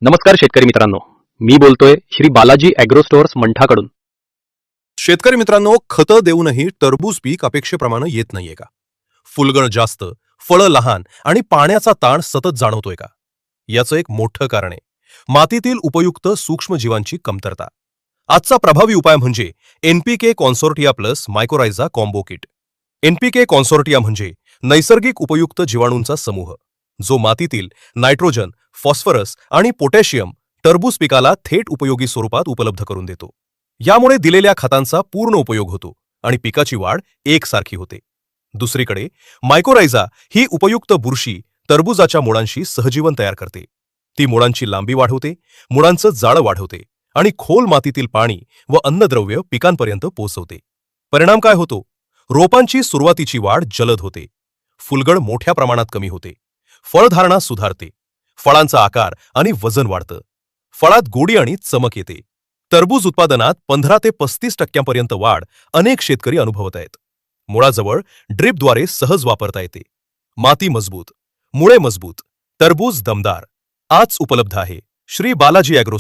नमस्कार शेतकरी मित्रांनो, मी बोलतोय श्री बालाजी ॲग्रो स्टोअर्स मंठाकडून. शेतकरी मित्रांनो, खतं देऊनही टरबूज पीक अपेक्षेप्रमाणे येत नाहीये का? फुलगळ जास्त, फळं लहान आणि पाण्याचा ताण सतत जाणवतोय का? याचं एक मोठं कारण आहे मातीतील उपयुक्त सूक्ष्मजीवांची कमतरता. आजचा प्रभावी उपाय म्हणजे NPK कॉन्सोर्टिया plus mycorrhiza combo kit. NPK कॉन्सोर्टिया म्हणजे नैसर्गिक उपयुक्त जीवाणूंचा समूह जो मातीतील नायट्रोजन, फॉस्फरस आणि पोटॅशियम टरबूज पिकाला थेट उपयोगी स्वरूपात उपलब्ध करून देतो. यामुळे दिलेल्या खतांचा पूर्ण उपयोग होतो आणि पिकाची वाढ एकसारखी होते. दुसरीकडे मायकोरायझा ही उपयुक्त बुरशी टरबूजाच्या मुळांशी सहजीवन तयार करते. ती मुळांची लांबी वाढवते, मुळांचं जाळं वाढवते आणि खोल मातीतील पाणी व अन्नद्रव्य पिकांपर्यंत पोहोचवते. परिणाम काय होतो? रोपांची सुरुवातीची वाढ जलद होते, फुलगळ मोठ्या प्रमाणात कमी होते, फळधारणा सुधारते, फळांचा आकार आणि वजन वाढतं, फळात गोडी आणि चमक येते. टरबूज उत्पादनात 15 ते 35% वाढ अनेक शेतकरी अनुभवत आहेत. मुळाजवळ ड्रिपद्वारे सहज वापरता येते. माती मजबूत, मुळे मजबूत, टरबूज दमदार. आज उपलब्ध आहे श्री बालाजी ॲग्रो